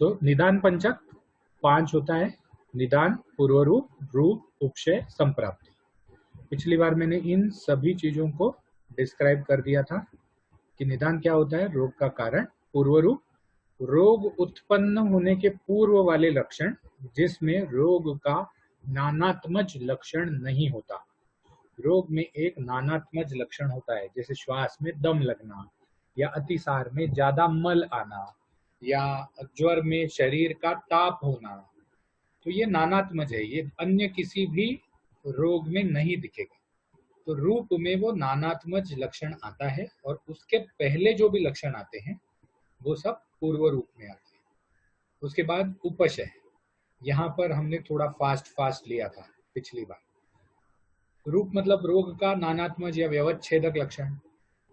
निदान पंचक 5 होता है: निदान, पूर्व रूप, रूप, उपशय, संप्राप्ति। पिछली बार मैंने इन सभी चीजों को डिस्क्राइब कर दिया था कि निदान क्या होता है: रोग का कारण, पूर्व रूप, रोग उत्पन्न होने के पूर्व वाले लक्षण जिसमें रोग का नानात्मज लक्षण नहीं होता। रोग में एक नानात्मज लक्षण होता है, जैसे श्वास में दम लगना, या अतिसार में ज्यादा मल आना, या ज्वर में शरीर का ताप होना। तो ये नानात्मज है, ये अन्य किसी भी रोग में नहीं दिखेगा। तो रूप में वो नानात्मज लक्षण आता है, और उसके पहले जो भी लक्षण आते हैं वो सब पूर्व रूप में आते हैं। उसके बाद उपशय, यहाँ पर हमने थोड़ा फास्ट लिया था पिछली बार। रूप मतलब रोग का नानात्मज या व्यवच्छेदक लक्षण।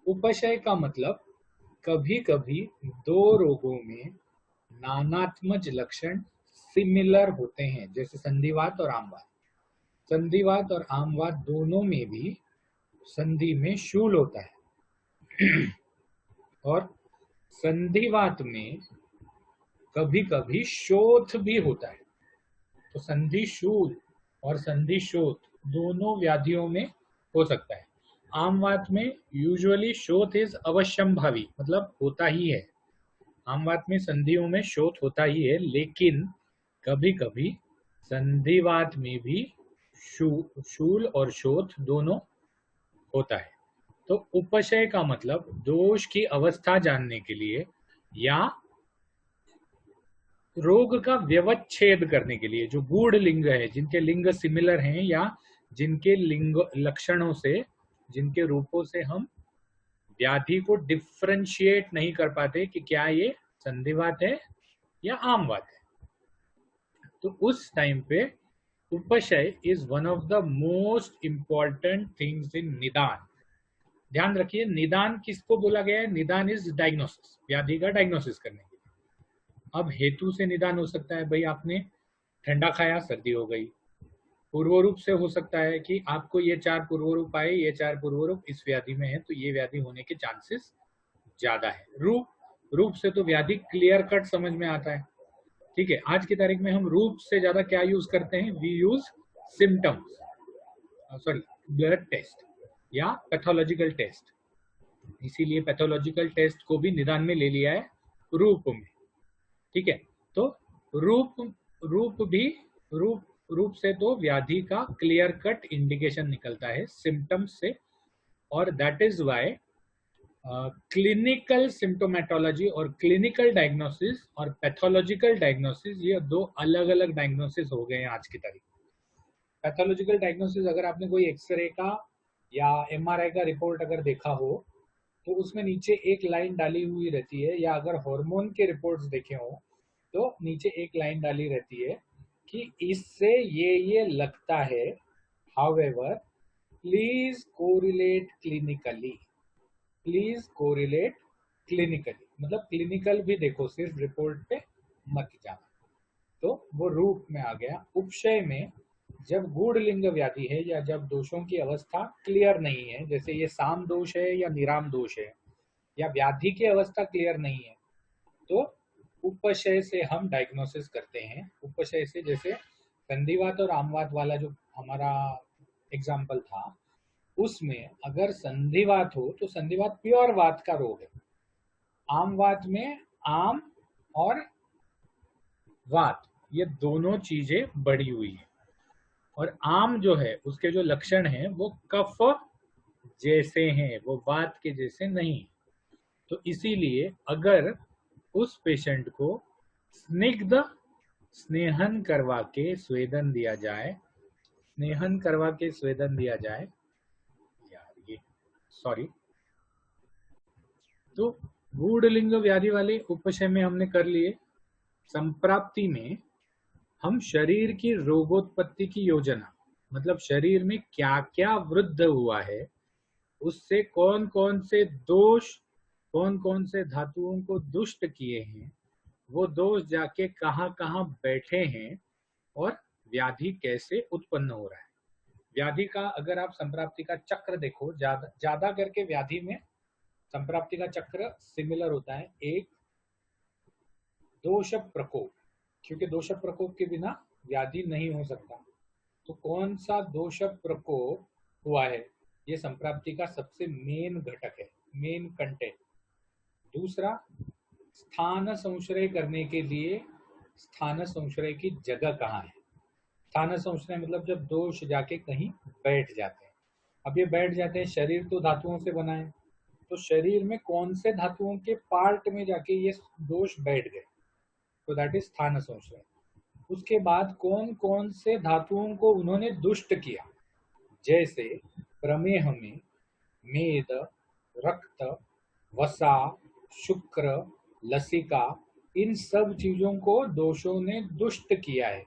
उपशय का मतलब कभी कभी दो रोगों में नानात्मज लक्षण सिमिलर होते हैं, जैसे संधिवात और आमवात। संधिवात और आमवात दोनों में भी संधि में शूल होता है और संधिवात में कभी कभी शोथ भी होता है। तो संधि शूल और संधि शोथ दोनों व्याधियों में हो सकता है। आमवात में यूजुअली शोथ इज अवश्यंभावी, मतलब होता ही है। आमवात में संधियों में शोथ होता ही है, लेकिन कभी कभी संधिवात में भी शूल और शोथ दोनों होता है। तो उपशय का मतलब दोष की अवस्था जानने के लिए या रोग का व्यवच्छेद करने के लिए, जो गूढ़ लिंग है, जिनके लिंग सिमिलर हैं या जिनके लिंग लक्षणों से, जिनके रूपों से हम व्याधि को डिफरेंशिएट नहीं कर पाते कि क्या ये संधिवात है या आमवात है। तो उस टाइम पे upashaya is one of the most important things in nidan. ध्यान रखिए, निदान किसको बोला गया है? निदान इज डायग्नोसिस, व्याधि का डायग्नोसिस करने के लिए। अब हेतु से निदान हो सकता है, भाई आपने ठंडा खाया, सर्दी हो गई। पूर्व रूप से हो सकता है कि आपको ये 4 पूर्व रूप आए, ये 4 पूर्व रूप इस व्याधि में है, तो ये व्याधि होने के चांसेस ज्यादा है। रूप से तो व्याधि क्लियर कट समझ में आता है, ठीक है। आज की तारीख में हम रूप से ज्यादा क्या यूज करते हैं? We use symptoms, sorry, blood test या पैथोलॉजिकल टेस्ट। इसीलिए पैथोलॉजिकल टेस्ट को भी निदान में ले लिया है रूप में, ठीक है। तो रूप से तो व्याधि का क्लियर कट इंडिकेशन निकलता है सिम्टम्स से, और that is why clinical symptomatology और क्लिनिकल डायग्नोसिस और पैथोलॉजिकल डायग्नोसिस, ये दो अलग अलग डायग्नोसिस हो गए हैं आज की तारीख। पैथोलॉजिकल डायग्नोसिस, अगर आपने कोई एक्सरे का या एमआरआई का रिपोर्ट अगर देखा हो, तो उसमें नीचे एक लाइन डाली हुई रहती है, या अगर हार्मोन के रिपोर्ट्स देखे हो तो नीचे एक लाइन डाली रहती है कि इससे ये लगता है, however please correlate clinically. Please correlate clinically मतलब क्लिनिकल भी देखो, सिर्फ रिपोर्ट पे मत जाना। तो वो रूप में आ गया। उपशय में जब गूढ़ लिंग व्याधि है या जब दोषों की अवस्था क्लियर नहीं है, जैसे ये साम दोष है या निराम दोष है, या व्याधि की अवस्था क्लियर नहीं है, तो उपशय से हम डायग्नोसिस करते हैं। उपशय से, जैसे संधिवात और आमवात वाला जो हमारा एग्जाम्पल था, उसमें अगर संधिवात हो तो संधिवात प्योर वात का रोग है। आमवात में आम और वात ये दोनों चीजें बढ़ी हुई है, और आम जो है उसके जो लक्षण हैं वो कफ जैसे हैं, वो वात के जैसे नहीं। तो इसीलिए अगर उस पेशेंट को स्निग्ध स्नेहन करवा के स्वेदन दिया जाए, यार ये सॉरी, तो गूढ़ लिंग व्याधि वाले उपशय में हमने कर लिए। संप्राप्ति में हम शरीर की रोगोत्पत्ति की योजना, मतलब शरीर में क्या क्या वृद्ध हुआ है, उससे कौन कौन से दोष, कौन कौन से धातुओं को दुष्ट किए हैं, वो दोष जाके कहाँ कहाँ बैठे हैं, और व्याधि कैसे उत्पन्न हो रहा है। व्याधि का अगर आप संप्राप्ति का चक्र देखो, ज्यादा करके व्याधि में संप्राप्ति का चक्र सिमिलर होता है। 1 दोष प्रकोप, क्योंकि दोष प्रकोप के बिना व्याधि नहीं हो सकता। तो कौन सा दोष प्रकोप हुआ है, ये संप्राप्ति का सबसे मेन घटक है, मेन कंटेंट। दूसरा, स्थान संश्रय करने के लिए स्थान संश्रय की जगह कहाँ है। स्थान संश्रय मतलब जब दोष जाके कहीं बैठ जाते हैं। अब ये बैठ जाते हैं, शरीर तो धातुओं से बना है, तो शरीर में कौन से धातुओं के पार्ट में जाके ये दोष बैठ गए, तो दैट इज स्थान संश्रय। उसके बाद कौन कौन से धातुओं को उन्होंने दुष्ट किया, जैसे प्रमेह में मेद, रक्त, वसा, शुक्र, लसिका, इन सब चीजों को दोषों ने दुष्ट किया है।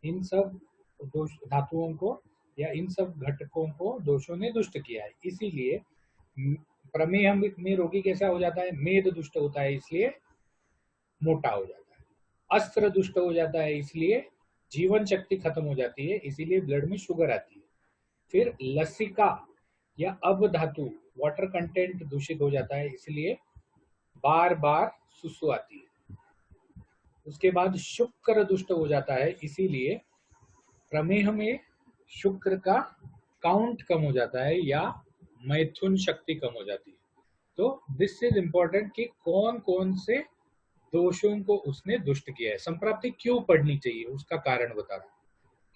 इन सब दोष धातुओं को या इन सब घटकों को दोषों ने दुष्ट किया है। इसीलिए प्रमेह में रोगी कैसा हो जाता है, मेद दुष्ट होता है इसलिए मोटा हो जाता है, अस्त्र दुष्ट हो जाता है इसलिए जीवन शक्ति खत्म हो जाती है, इसीलिए ब्लड में शुगर आती है। फिर लसिका या अब धातु वाटर कंटेंट दूषित हो जाता है, इसलिए बार बार सुसु आती है। उसके बाद शुक्र दुष्ट हो जाता है, इसीलिए प्रमेह में शुक्र का काउंट कम हो जाता है या मैथुन शक्ति कम हो जाती है। तो दिस इज इंपॉर्टेंट कि कौन कौन से दोषों को उसने दुष्ट किया है। संप्राप्ति क्यों पढ़नी चाहिए उसका कारण बता रहा हूं।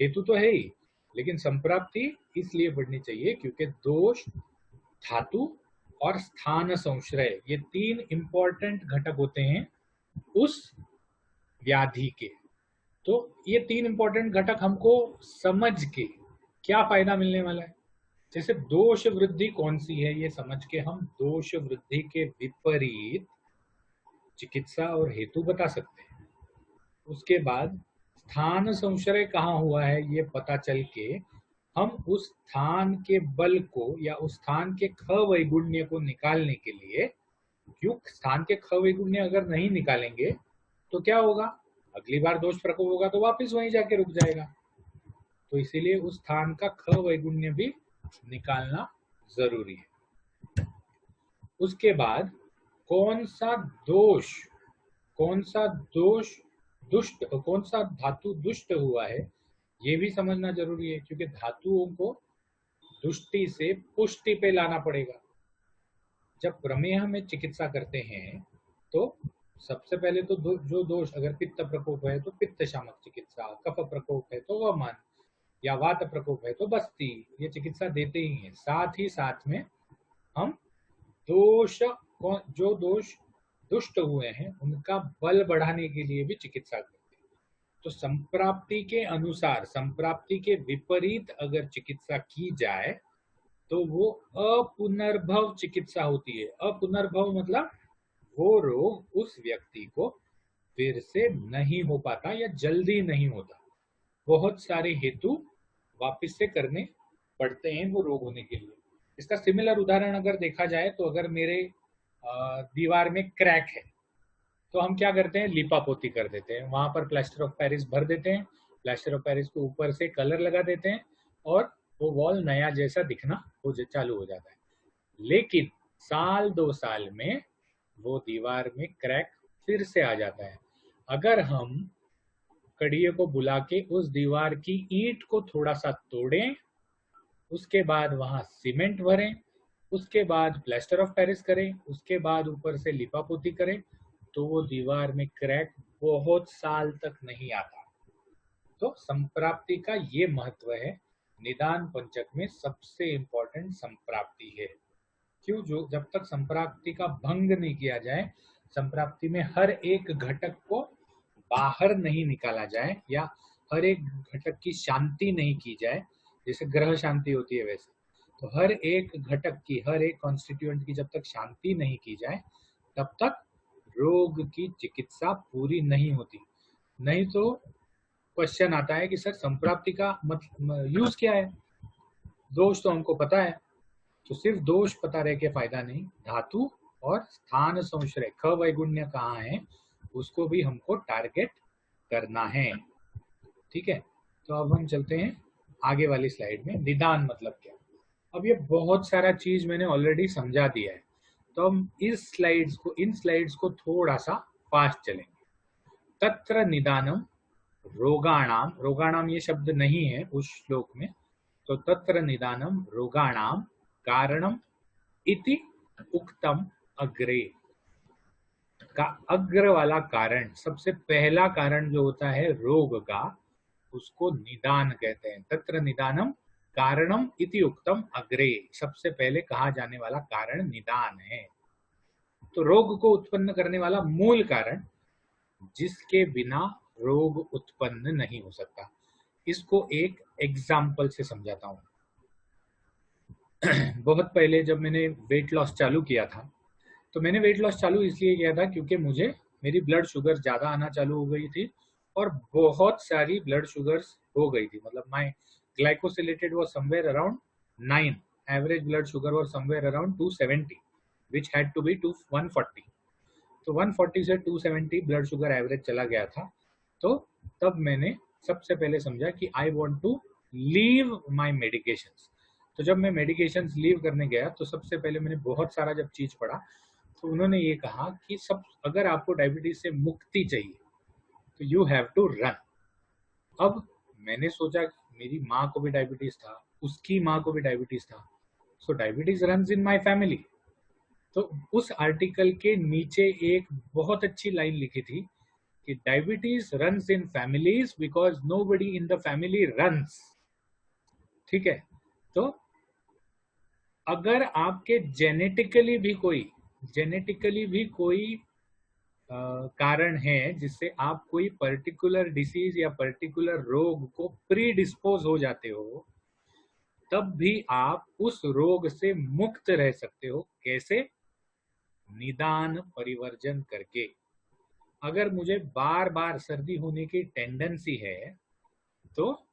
हेतु तो है ही, लेकिन संप्राप्ति इसलिए पढ़नी चाहिए क्योंकि दोष, धातु और स्थान संश्रय ये तीन इंपॉर्टेंट घटक होते हैं उस व्याधि के। तो ये तीन इंपॉर्टेंट घटक हमको समझ के क्या फायदा मिलने वाला है, जैसे दोष वृद्धि कौन सी है ये समझ के हम दोष वृद्धि के विपरीत चिकित्सा और हेतु बता सकते हैं। उसके बाद स्थान संश्रय कहाँ हुआ है ये पता चल के हम उस स्थान के बल को या उस स्थान के ख वैगुण्य को निकालने के लिए, क्यों स्थान के ख वैगुण्य अगर नहीं निकालेंगे तो क्या होगा, अगली बार दोष प्रकोप होगा तो वापस वहीं जाके रुक जाएगा। तो इसीलिए उस स्थान का ख वैगुण्य भी निकालना जरूरी है। उसके बाद कौन सा दोष दुष्ट, कौन सा धातु दुष्ट हुआ है ये भी समझना जरूरी है, क्योंकि धातुओं को दुष्टि से पुष्टि पे लाना पड़ेगा। जब प्रमेह में चिकित्सा करते हैं तो सबसे पहले तो जो दोष, अगर पित्त प्रकोप है तो पित्त शामक चिकित्सा, कफ प्रकोप है तो वमन, या वात प्रकोप है तो बस्ती, ये चिकित्सा देते ही हैं। साथ ही साथ में हम जो दोष दुष्ट हुए हैं उनका बल बढ़ाने के लिए भी चिकित्सा करते हैं। तो संप्राप्ति के अनुसार, संप्राप्ति के विपरीत अगर चिकित्सा की जाए तो वो अपुनर्भव चिकित्सा होती है। अपुनर्भव मतलब वो रोग उस व्यक्ति को फिर से नहीं हो पाता या जल्दी नहीं होता। बहुत सारे हेतु वापस से करने पड़ते हैं वो रोग होने के लिए। इसका सिमिलर उदाहरण अगर देखा जाए तो अगर मेरे दीवार में क्रैक है तो हम क्या करते हैं, लिपापोती कर देते हैं, वहां पर प्लास्टर ऑफ पेरिस भर देते हैं, प्लास्टर ऑफ पेरिस को ऊपर से कलर लगा देते हैं और वो वॉल नया जैसा दिखना वो चालू हो जाता है। लेकिन साल 2 साल में वो दीवार में क्रैक फिर से आ जाता है। अगर हम कड़िए को बुला के उस दीवार की ईंट को थोड़ा सा तोड़ें, उसके बाद वहां सीमेंट भरें, उसके बाद प्लास्टर ऑफ पेरिस करें, उसके बाद ऊपर से लिपापोती करें, तो वो दीवार में क्रैक बहुत साल तक नहीं आता। तो संप्राप्ति का ये महत्व है। निदान पंचक में सबसे इंपॉर्टेंट संप्राप्ति है। क्यों, जो जब तक संप्राप्ति का भंग नहीं किया जाए, संप्राप्ति में हर एक घटक को बाहर नहीं निकाला जाए या हर एक घटक की शांति नहीं की जाए, जैसे ग्रह शांति होती है वैसे, तो हर एक घटक की, हर एक कॉन्स्टिट्यूएंट की जब तक शांति नहीं की जाए तब तक रोग की चिकित्सा पूरी नहीं होती। नहीं तो क्वेश्चन आता है कि सर संप्राप्ति का यूज क्या है, दोष तो हमको पता है, तो सिर्फ दोष पता रह के फायदा नहीं, धातु और स्थान संश्रय ख वैगुण्य कहाँ है उसको भी हमको टारगेट करना है। ठीक है, तो अब हम चलते हैं आगे वाली स्लाइड में, निदान मतलब क्या। अब ये बहुत सारा चीज मैंने ऑलरेडी समझा दिया है, तो हम इन स्लाइड्स को थोड़ा सा फास्ट चलेंगे। तत्र निदानम रोगाणाम, रोगाणाम ये शब्द नहीं है उस श्लोक में, तो तत्र निदानम रोगाणाम कारणम इति उक्तम अग्रे, का अग्र वाला कारण, सबसे पहला कारण जो होता है रोग का, उसको निदान कहते हैं। तत्र निदानम कारणम इति उक्तम अग्रे, सबसे पहले कहा जाने वाला कारण निदान है। तो रोग को उत्पन्न करने वाला मूल कारण, जिसके बिना रोग उत्पन्न नहीं हो सकता। इसको एक एग्जाम्पल से समझाता हूं। बहुत पहले जब मैंने वेट लॉस चालू किया था, तो मैंने वेट लॉस चालू इसलिए किया था क्योंकि मुझे मेरी ब्लड शुगर ज़्यादा आना चालू हो गई थी और बहुत सारी ब्लड शुगर्स हो गई थी। मतलब my glycosylated was somewhere around 9, average blood sugar was somewhere around 270 which had to be to 140। तो 140 से 270 ब्लड शुगर एवरेज चला गया था। तो तब मैंने सबसे पहले समझा कि I want to leave my medications. तो जब मैं मेडिकेशंस लीव करने गया तो सबसे पहले मैंने बहुत सारा जब चीज पढ़ा, तो उन्होंने ये कहा कि सब, अगर आपको डायबिटीज से मुक्ति चाहिए तो यू हैव टू रन। अब मैंने सोचा कि मेरी माँ को भी डायबिटीज था, उसकी माँ को भी डायबिटीज था, so diabetes runs in my family. तो उस आर्टिकल के नीचे एक बहुत अच्छी लाइन लिखी थी कि diabetes runs in families because nobody in the family runs. ठीक है, तो अगर आपके जेनेटिकली भी कोई कारण है जिससे आप कोई पर्टिकुलर डिसीज या पर्टिकुलर रोग को प्री डिस्पोज हो जाते हो, तब भी आप उस रोग से मुक्त रह सकते हो। कैसे? निदान परिवर्जन करके। अगर मुझे बार बार सर्दी होने की टेंडेंसी है, तो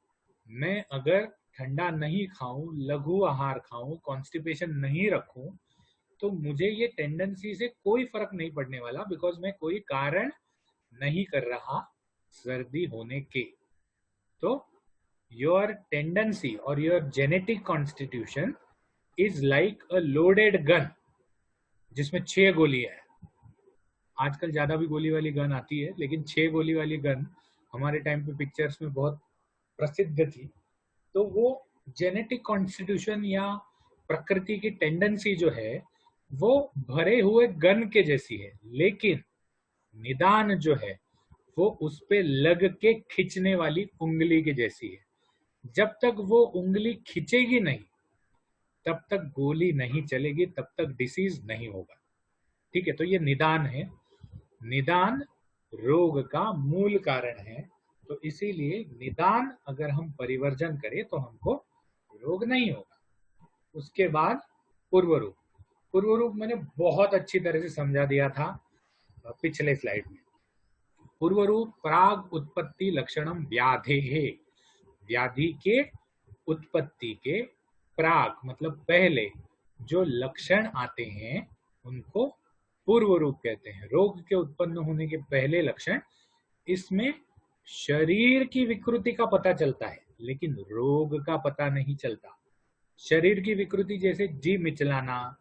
मैं अगर ठंडा नहीं खाऊं, लघु आहार खाऊं, कॉन्स्टिपेशन नहीं रखूं, तो मुझे ये टेंडेंसी से कोई फर्क नहीं पड़ने वाला, बिकॉज मैं कोई कारण नहीं कर रहा सर्दी होने के। तो योर टेंडेंसी और your genetic constitution is like a loaded gun जिसमें 6 गोली है। आजकल ज्यादा भी गोली वाली गन आती है, लेकिन 6 गोली वाली गन हमारे टाइम पे पिक्चर्स में बहुत प्रसिद्ध थी। तो वो जेनेटिक कॉन्स्टिट्यूशन या प्रकृति की टेंडेंसी जो है वो भरे हुए गन के जैसी है, लेकिन निदान जो है वो उस पे लग के खींचने वाली उंगली के जैसी है। जब तक वो उंगली खींचेगी नहीं, तब तक गोली नहीं चलेगी, तब तक डिसीज नहीं होगा। ठीक है, तो ये निदान है। निदान रोग का मूल कारण है, तो इसीलिए निदान अगर हम परिवर्जन करें तो हमको रोग नहीं होगा। उसके बाद पूर्व रूप। पूर्व रूप मैंने बहुत अच्छी तरह से समझा दिया था पिछले स्लाइड में। पूर्व रूप प्राग उत्पत्ति लक्षणम व्याधे है, व्याधि के उत्पत्ति के प्राग मतलब पहले जो लक्षण आते हैं उनको पूर्व रूप कहते हैं। रोग के उत्पन्न होने के पहले लक्षण, इसमें शरीर की विकृति का पता चलता है लेकिन रोग का पता नहीं चलता। शरीर की विकृति जैसे जी मिचलाना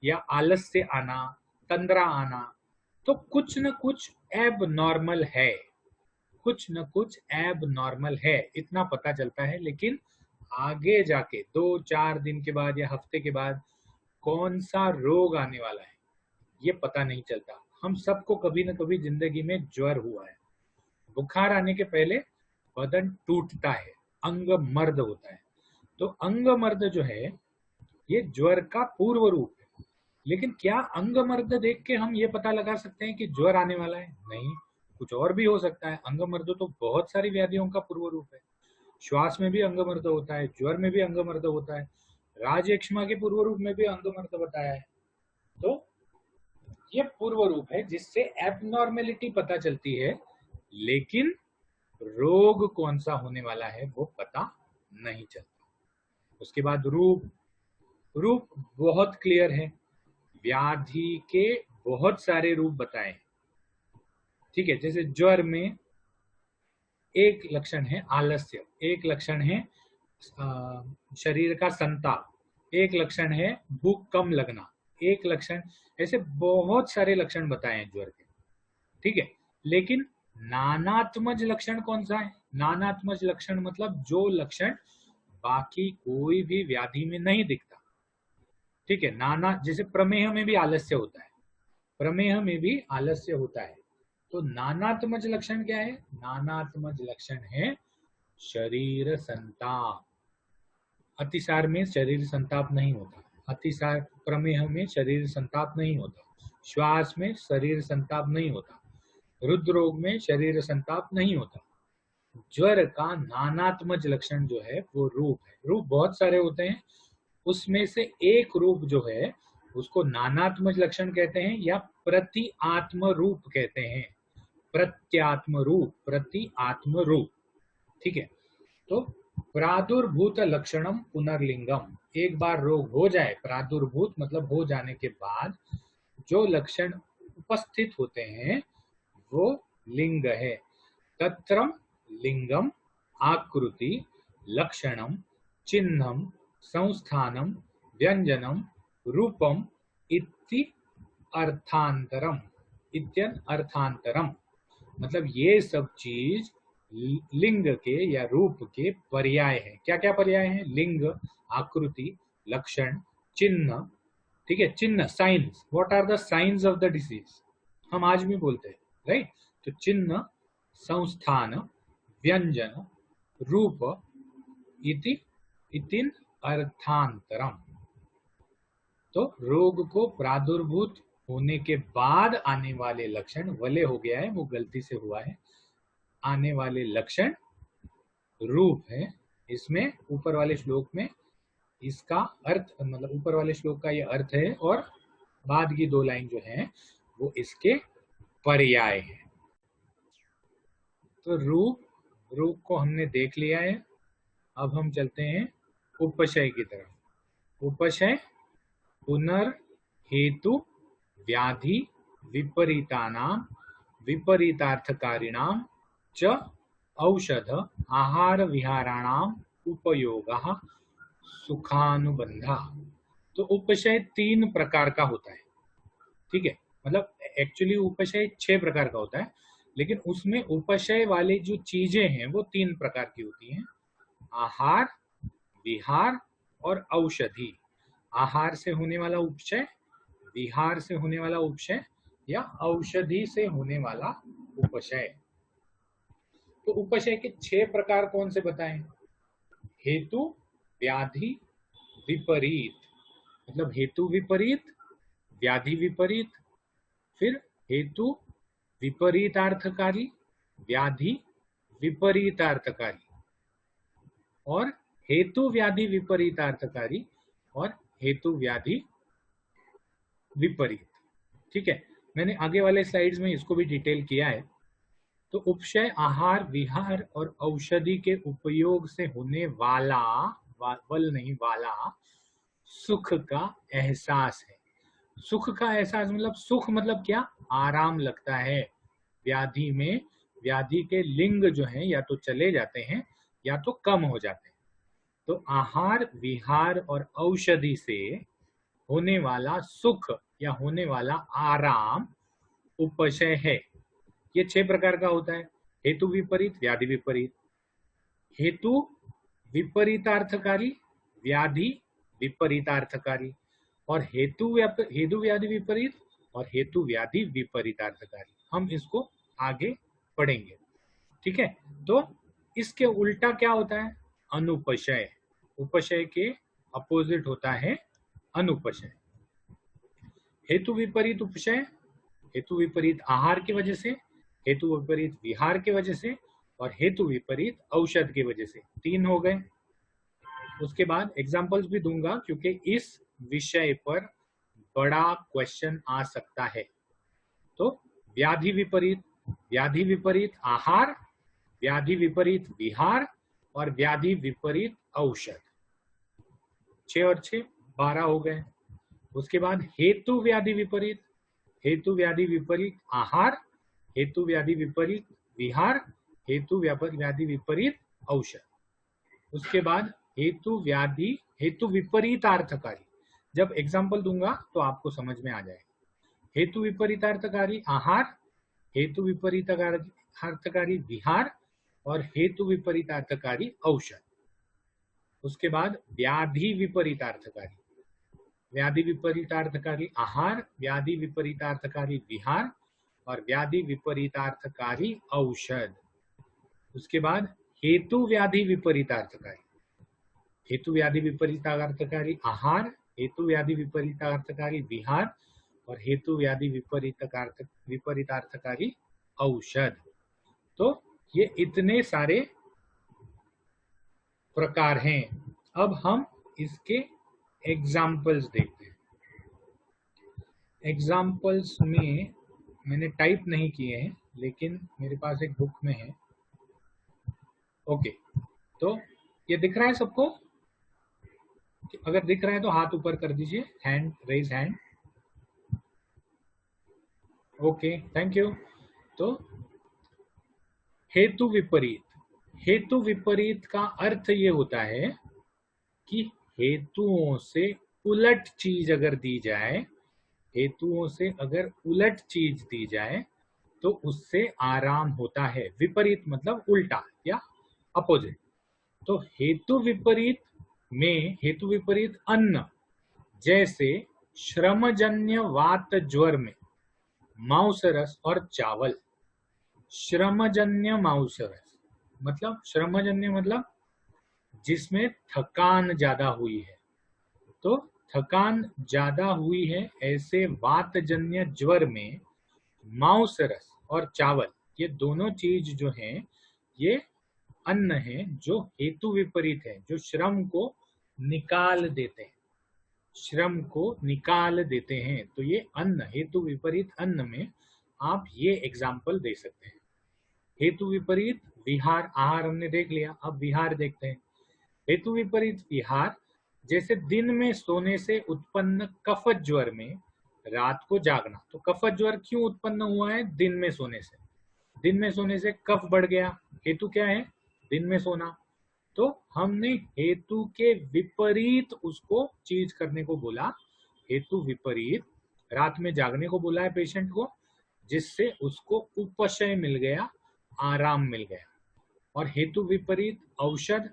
या आलस से आना, तंद्रा आना, तो कुछ न कुछ एब नॉर्मल है, कुछ न कुछ एब नॉर्मल है, इतना पता चलता है। लेकिन आगे जाके 2-4 दिन के बाद या हफ्ते के बाद कौन सा रोग आने वाला है ये पता नहीं चलता। हम सबको कभी न कभी जिंदगी में ज्वर हुआ है। बुखार आने के पहले बदन टूटता है, अंग मर्द होता है। तो अंग मर्द जो है ये ज्वर का पूर्व रूप है। लेकिन क्या अंग मर्द देख के हम ये पता लगा सकते हैं कि ज्वर आने वाला है? नहीं, कुछ और भी हो सकता है। अंग मर्द तो बहुत सारी व्याधियों का पूर्व रूप है। श्वास में भी अंग मर्द होता है, ज्वर में भी अंग मर्द होता है, राजयक्ष्मा के पूर्व रूप में भी अंग मर्द बताया है। तो ये पूर्व रूप है जिससे एबनॉर्मेलिटी पता चलती है, लेकिन रोग कौन सा होने वाला है वो पता नहीं चलता। उसके बाद रूप। रूप बहुत क्लियर है, व्याधि के बहुत सारे रूप बताए। ठीक है, जैसे ज्वर में एक लक्षण है आलस्य, एक लक्षण है शरीर का संताप, एक लक्षण है भूख कम लगना, एक लक्षण, ऐसे बहुत सारे लक्षण बताए हैं ज्वर के। ठीक है, लेकिन नानात्मज लक्षण कौन सा है? नानात्मज लक्षण मतलब जो लक्षण बाकी कोई भी व्याधि में नहीं दिखता। ठीक है, नाना, जैसे प्रमेह में भी आलस्य होता है, प्रमेह में भी आलस्य होता है। तो नानात्मज लक्षण क्या है? नानात्मज लक्षण है शरीर संताप। अतिसार में शरीर संताप नहीं होता, अतिसार प्रमेह में शरीर संताप नहीं होता, श्वास में शरीर संताप नहीं होता, हृदरोग में शरीर संताप नहीं होता। ज्वर का नानात्मज लक्षण जो है वो रूप है। रूप बहुत सारे होते हैं, उसमें से एक रूप जो है उसको नानात्मज लक्षण कहते हैं या प्रति आत्म रूप कहते हैं। प्रत्यात्म रूप, प्रति आत्म रूप। ठीक है, तो प्रादुर्भूत लक्षणम पुनर्लिंगम। एक बार रोग हो जाए, प्रादुर्भूत मतलब हो जाने के बाद जो लक्षण उपस्थित होते हैं वो लिंग है। तत्रम लिंगम आकृति लक्षणम चिन्हम संस्थानम व्यंजनम रूपम इति अर्थांतरम। इत्यन अर्थांतरम मतलब ये सब चीज लिंग के या रूप के पर्याय है। क्या क्या पर्याय है? लिंग, आकृति, लक्षण, चिन्ह। ठीक है, चिन्ह, signs. What are the signs of the disease, हम आज भी बोलते हैं, राइट? तो चिन्ह, संस्थान, व्यंजन, रूप, इति इतिन अर्थांतरम। तो रोग को प्रादुर्भूत होने के बाद आने वाले लक्षण, वले हो गया है, वो गलती से हुआ है, आने वाले लक्षण रूप है। इसमें ऊपर वाले श्लोक में इसका अर्थ, मतलब ऊपर वाले श्लोक का ये अर्थ है और बाद की दो लाइन जो है वो इसके पर्याय है। तो रूप को हमने देख लिया है। अब हम चलते हैं उपशय की तरफ। उपशय पुनर्हेतु व्याधि विपरीतानाम विपरीतार्थकारिणाम च औषध आहार विहाराणाम उपयोगः सुखानुबंधा। तो उपशय 3 प्रकार का होता है। ठीक है, मतलब एक्चुअली उपशय 6 प्रकार का होता है, लेकिन उसमें उपशय वाली जो चीजें हैं वो 3 प्रकार की होती हैं। आहार, विहार और औषधि। आहार से होने वाला उपशय, विहार से होने वाला उपशय या औषधि से होने वाला उपशय। तो उपशय के 6 प्रकार कौन से बताएं? हेतु, व्याधि, विपरीत, मतलब हेतु विपरीत, व्याधि विपरीत, फिर हेतु विपरीतार्थकारी, व्याधि विपरीतार्थकारी, और हेतु व्याधि विपरीतार्थकारी और हेतु व्याधि विपरीत। ठीक है, मैंने आगे वाले स्लाइड्स में इसको भी डिटेल किया है। तो उपशय आहार, विहार और औषधि के उपयोग से होने वाला, वल नहीं वाला, सुख का एहसास है। सुख का एहसास मतलब, सुख मतलब क्या? आराम लगता है। व्याधि में व्याधि के लिंग जो है या तो चले जाते हैं या तो कम हो जाते हैं। तो आहार, विहार और औषधि से होने वाला सुख या होने वाला आराम उपशय है। ये 6 प्रकार का होता है। हेतु विपरीत, व्याधि विपरीत, हेतु विपरीतार्थकारी, व्याधि विपरीतार्थकारी, और हेतु व्याधि विपरीत और हेतु व्याधि विपरीतार्थकारी। हम इसको आगे पढ़ेंगे। ठीक है, तो इसके उल्टा क्या होता है? अनुपशय। उपशय के अपोजिट होता है अनुपशय। हेतु विपरीत उपशय, हेतु विपरीत आहार की वजह से, हेतु विपरीत विहार की वजह से और हेतु विपरीत औषध की वजह से। 3 हो गए। उसके बाद एग्जांपल्स भी दूंगा क्योंकि इस विषय पर बड़ा क्वेश्चन आ सकता है। तो व्याधि विपरीत आहार, व्याधि विपरीत विहार और व्याधि विपरीत औषध। 6 और 6 12 हो गए। उसके बाद हेतु व्याधि विपरीत आहार, हेतु व्याधि विपरीत विहार, हेतु व्याधि विपरीत औषध। उसके बाद हेतु विपरीतार्थकारी। जब एग्जांपल दूंगा तो आपको समझ में आ जाएगा। हेतु विपरीतार्थकारी आहार, हेतु विपरीतार्थकारी विहार और हेतु विपरीतार्थकारी औषध। उसके बाद व्याधि विपरीतार्थकारी, व्याधि विपरीतार्थकारी आहार, व्याधि विपरीतार्थकारी विहार और व्याधि विपरीतार्थकारी औषध। उसके बाद हेतु व्याधि विपरीतार्थकारी, हेतु व्याधि विपरीतार्थकारी आहार, हेतु व्याधि विपरीतार्थकारी विहार और हेतु व्याधि विपरीतार्थकारी औषध। तो ये इतने सारे प्रकार हैं। अब हम इसके एग्जाम्पल्स देखते हैं। एग्जाम्पल्स में मैंने टाइप नहीं किए हैं, लेकिन मेरे पास एक बुक में है। ओके, तो ये दिख रहा है सबको? अगर दिख रहा है तो हाथ ऊपर कर दीजिए, hand, raise hand. Okay, thank you. तो हेतु विपरीत, हेतु विपरीत का अर्थ ये होता है कि हेतुओं से उलट चीज अगर दी जाए, हेतुओं से अगर उलट चीज दी जाए तो उससे आराम होता है। विपरीत मतलब उल्टा या अपोजिट। तो हेतु विपरीत में, हेतु विपरीत अन्न, जैसे श्रमजन्य वात ज्वर में मांसरस और चावल। श्रमजन्य मांसरस मतलब, श्रमजन्य मतलब जिसमें थकान ज्यादा हुई है। तो थकान ज्यादा हुई है, ऐसे वातजन्य ज्वर में मांसरस और चावल, ये दोनों चीज जो हैं ये अन्न है जो हेतु विपरीत है, जो श्रम को निकाल देते हैं, श्रम को निकाल देते हैं। तो ये अन्न, हेतु विपरीत अन्न में आप ये एग्जाम्पल दे सकते हैं। हेतु विपरीत विहार, आहार हमने देख लिया, अब विहार देखते हैं। हेतु विपरीत विहार, जैसे दिन में सोने से उत्पन्न कफत ज्वर में रात को जागना। तो कफत ज्वर क्यों उत्पन्न हुआ है? दिन में सोने से। दिन में सोने से कफ बढ़ गया, हेतु क्या है? दिन में सोना। तो हमने हेतु के विपरीत उसको चीज करने को बोला, हेतु विपरीत। रात में जागने को बोला है पेशेंट को, जिससे उसको उपशय मिल गया, आराम मिल गया। और हेतु विपरीत औषध,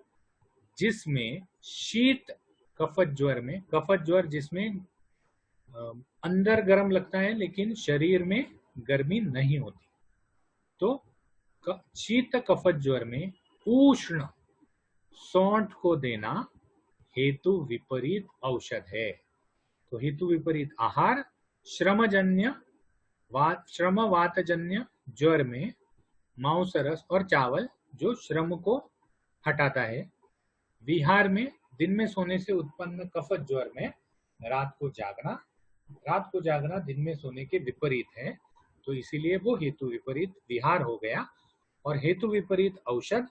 जिसमें शीत कफत ज्वर में, कफत ज्वर जिसमें अंदर गर्म लगता है लेकिन शरीर में गर्मी नहीं होती, तो शीत कफत ज्वर में उष्ण सौंठ को देना हेतु विपरीत औषध है। तो हेतु विपरीत आहार, श्रमजन्य श्रम वातजन्य ज्वर में मांसरस और चावल जो श्रम को हटाता है। विहार में दिन में सोने से उत्पन्न कफत ज्वर में रात को जागना, रात को जागना दिन में सोने के विपरीत है, तो इसीलिए वो हेतु विपरीत विहार हो गया। और हेतु विपरीत औषध,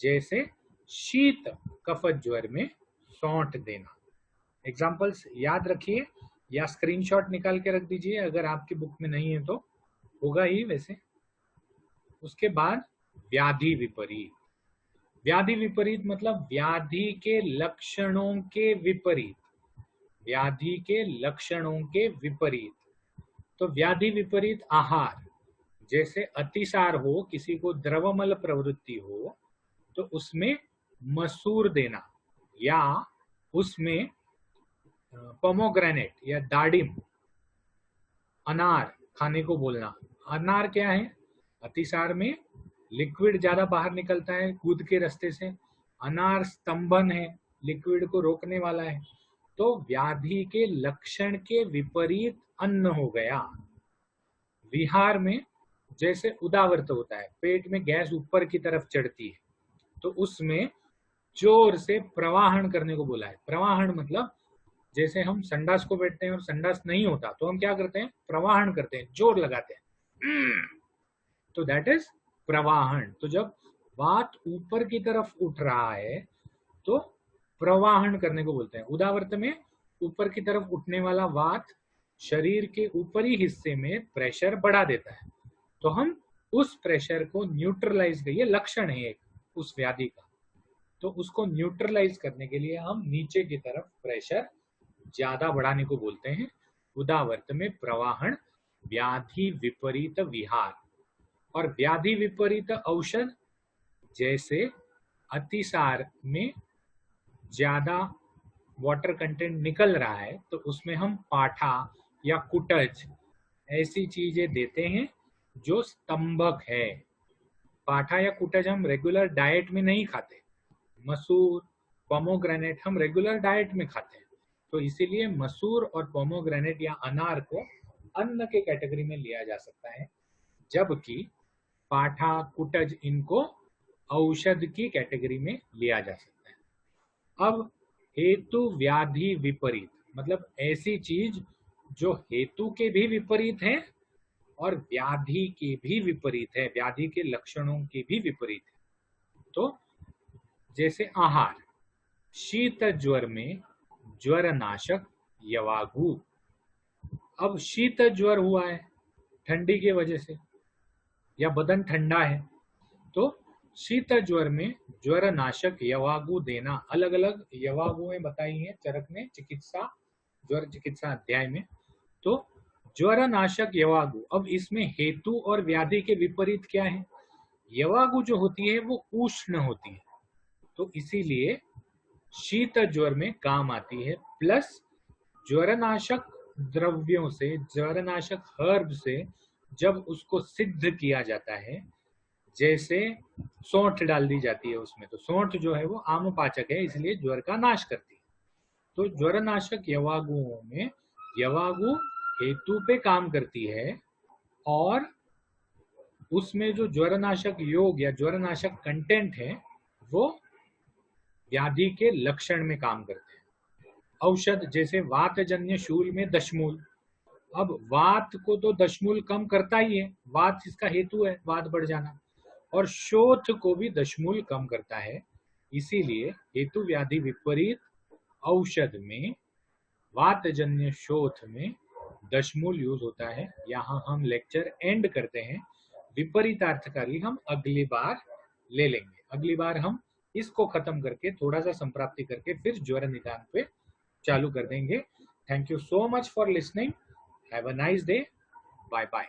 जैसे शीत कफत ज्वर में सौंठ देना। एग्जाम्पल्स याद रखिए या स्क्रीनशॉट निकाल के रख दीजिए, अगर आपकी बुक में नहीं है तो होगा ही वैसे। उसके बाद व्याधि विपरीत, व्याधि विपरीत मतलब व्याधि के लक्षणों के विपरीत, व्याधि के लक्षणों के विपरीत। तो व्याधि विपरीत आहार, जैसे अतिसार हो, किसी को द्रवमल प्रवृत्ति हो, तो उसमें मसूर देना, या उसमें पोमोग्रेनेट या दाडिम, अनार खाने को बोलना। अनार क्या है? अतिसार में लिक्विड ज्यादा बाहर निकलता है कूद के रास्ते से, अनार स्तंभन है, लिक्विड को रोकने वाला है। तो व्याधि के लक्षण के विपरीत अन्न हो गया। विहार में जैसे उदावर्त होता है, पेट में गैस ऊपर की तरफ चढ़ती है, तो उसमें जोर से प्रवाहन करने को बोला है। प्रवाहन मतलब जैसे हम संडास को बैठते हैं और संडास नहीं होता तो हम क्या करते हैं? प्रवाहन करते हैं, जोर लगाते हैं, तो दैट इज प्रवाहन। तो जब वात ऊपर की तरफ उठ रहा है तो प्रवाहन करने को बोलते हैं। उदावर्त में ऊपर की तरफ उठने वाला वात शरीर के ऊपरी हिस्से में प्रेशर बढ़ा देता है, तो हम उस प्रेशर को न्यूट्रलाइज कर, ये लक्षण है एक उस व्याधि का, तो उसको न्यूट्रलाइज करने के लिए हम नीचे की तरफ प्रेशर ज्यादा बढ़ाने को बोलते हैं। उदावर्त में प्रवाहन, व्याधि विपरीत विहार। और व्याधि विपरीत औषध जैसे अतिसार में ज्यादा वाटर कंटेंट निकल रहा है तो उसमें हम पाठा या कुटज ऐसी चीजें देते हैं जो स्तंभक है। पाठा या कुटज हम रेगुलर डाइट में नहीं खाते, मसूर पोमोग्रेनेट हम रेगुलर डाइट में खाते हैं, तो इसीलिए मसूर और पोमोग्रेनेट या अनार को अन्न के कैटेगरी में लिया जा सकता है, जबकि पाठा कुटज इनको औषध की कैटेगरी में लिया जा सकता है। अब हेतु व्याधि विपरीत मतलब ऐसी चीज जो हेतु के भी विपरीत है और व्याधि के भी विपरीत है, व्याधि के लक्षणों के भी विपरीत है। तो जैसे आहार, शीत ज्वर में ज्वर नाशक यवागु। अब शीत ज्वर हुआ है ठंडी की वजह से या बदन ठंडा है, तो शीत ज्वर में ज्वर नाशक यवागु देना। अलग अलग यवागुएं बताई हैं चरक ने चिकित्सा ज्वर चिकित्सा अध्याय में। तो ज्वर नाशक यवागु, अब इसमें हेतु और व्याधि के विपरीत क्या है? यवागु जो होती है वो उष्ण होती है, तो इसीलिए शीत ज्वर में काम आती है। प्लस ज्वरनाशक द्रव्यों से, ज्वरनाशक हर्ब से जब उसको सिद्ध किया जाता है, जैसे सौंठ डाल दी जाती है उसमें, तो सौंठ जो है वो आमपाचक है, इसलिए ज्वर का नाश करती है। तो ज्वरनाशक यवागुओं में यवागु हेतु पे काम करती है और उसमें जो ज्वरनाशक योग या ज्वरनाशक कंटेंट है वो व्याधि के लक्षण में काम करते हैं। औषध जैसे वातजन्य शूल में दशमूल, अब वात को तो दशमूल कम करता ही है, वात इसका हेतु है, वात बढ़ जाना, और शोथ को भी दशमूल कम करता है। इसीलिए हेतु व्याधि विपरीत औषध में वातजन्य शोथ में दशमूल यूज होता है। यहाँ हम लेक्चर एंड करते हैं। विपरीतार्थकारी हम अगली बार ले लेंगे। अगली बार हम इसको खत्म करके थोड़ा सा संप्राप्ति करके फिर ज्वर निदान पे चालू कर देंगे। Thank you so much for listening. Have a nice day. Bye bye.